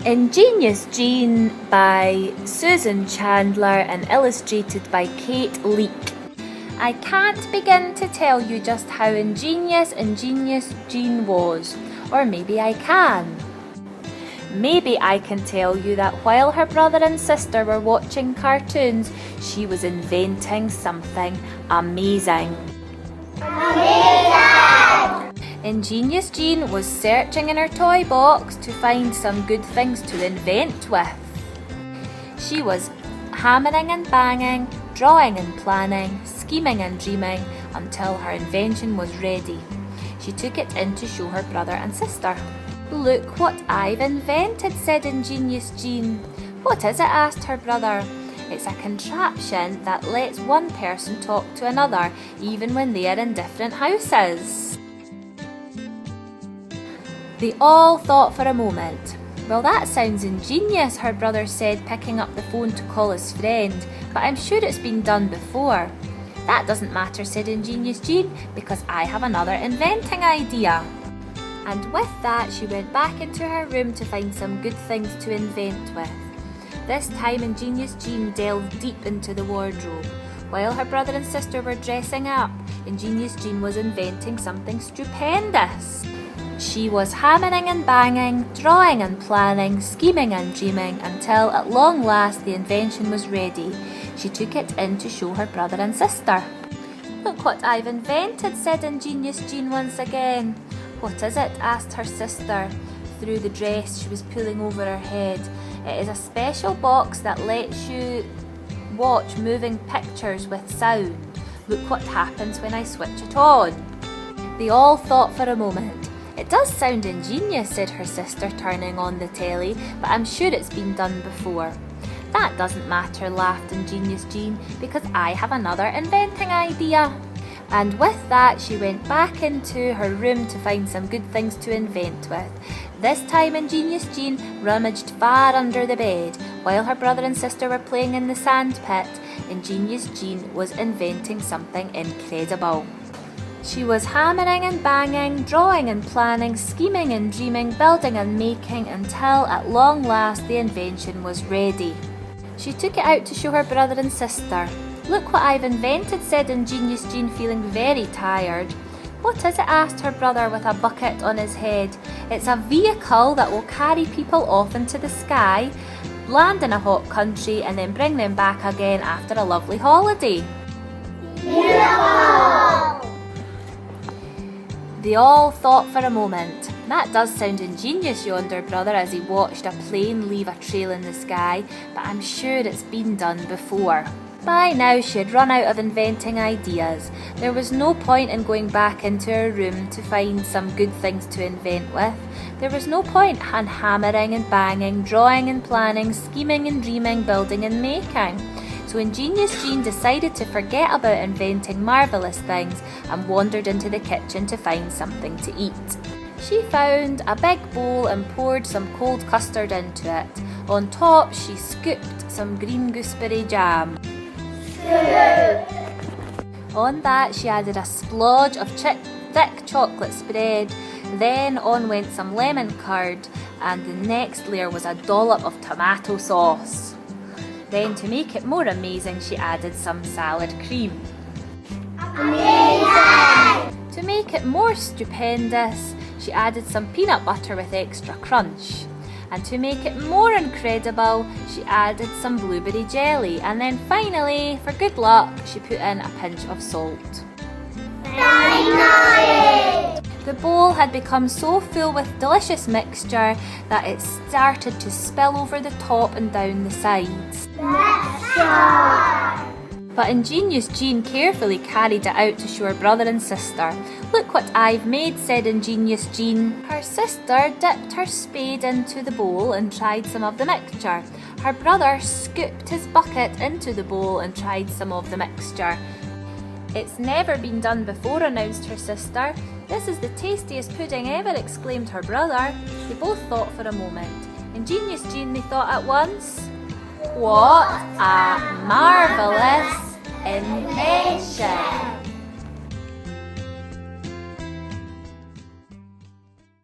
Ingenious Jean by Susan Chandler and illustrated by Kate Leake. I can't begin to tell you just how ingenious Jean was, or maybe I can. Maybe I can tell you that while her brother and sister were watching cartoons, she was inventing something amazing. Ingenious Jean was searching in her toy box to find some good things to invent with. She was hammering and banging, drawing and planning, scheming and dreaming until her invention was ready. She took it in to show her brother and sister. "Look what I've invented," said Ingenious Jean. "What is it?" asked her brother. "It's a contraption that lets one person talk to another, even when they are in different houses." They all thought for a moment. "Well, that sounds ingenious," her brother said, picking up the phone to call his friend, "but I'm sure it's been done before." "That doesn't matter," said Ingenious Jean, "because I have another inventing idea." And with that, she went back into her room to find some good things to invent with. This time, Ingenious Jean delved deep into the wardrobe. While her brother and sister were dressing up, Ingenious Jean was inventing something stupendous. She was hammering and banging, drawing and planning, scheming and dreaming until at long last the invention was ready. She took it in to show her brother and sister. "Look what I've invented," said Ingenious Jean once again. "What is it?" asked her sister through the dress she was pulling over her head. "It is a special box that lets you watch moving pictures with sound. Look what happens when I switch it on." They all thought for a moment. "It does sound ingenious," said her sister, turning on the telly, "but I'm sure it's been done before." "That doesn't matter," laughed Ingenious Jean, "because I have another inventing idea." And with that, she went back into her room to find some good things to invent with. This time, Ingenious Jean rummaged far under the bed. While her brother and sister were playing in the sand pit, Ingenious Jean was inventing something incredible. She was hammering and banging, drawing and planning, scheming and dreaming, building and making until at long last the invention was ready. She took it out to show her brother and sister. "Look what I've invented," said Ingenious Jean, feeling very tired. "What is it?" asked her brother with a bucket on his head. "It's a vehicle that will carry people off into the sky, land in a hot country and then bring them back again after a lovely holiday." Beautiful! They all thought for a moment. "That does sound ingenious," yawned her brother as he watched a plane leave a trail in the sky, "but I'm sure it's been done before." By now she had run out of inventing ideas. There was no point in going back into her room to find some good things to invent with. There was no point in hammering and banging, drawing and planning, scheming and dreaming, building and making. So Ingenious Jean decided to forget about inventing marvellous things and wandered into the kitchen to find something to eat. She found a big bowl and poured some cold custard into it. On top, she scooped some green gooseberry jam. On that, she added a splodge of thick chocolate spread. Then on went some lemon curd, and the next layer was a dollop of tomato sauce. Then, to make it more amazing, she added some salad cream. Amazing! To make it more stupendous, she added some peanut butter with extra crunch. And to make it more incredible, she added some blueberry jelly. And then finally, for good luck, she put in a pinch of salt. Finally! The bowl had become so full with delicious mixture that it started to spill over the top and down the sides. But Ingenious Jean carefully carried it out to show her brother and sister. "Look what I've made," said Ingenious Jean. Her sister dipped her spade into the bowl and tried some of the mixture. Her brother scooped his bucket into the bowl and tried some of the mixture. "It's never been done before," announced her sister. "This is the tastiest pudding ever," exclaimed her brother. They both thought for a moment. Ingenious Jean, they thought at once. What a marvellous invention!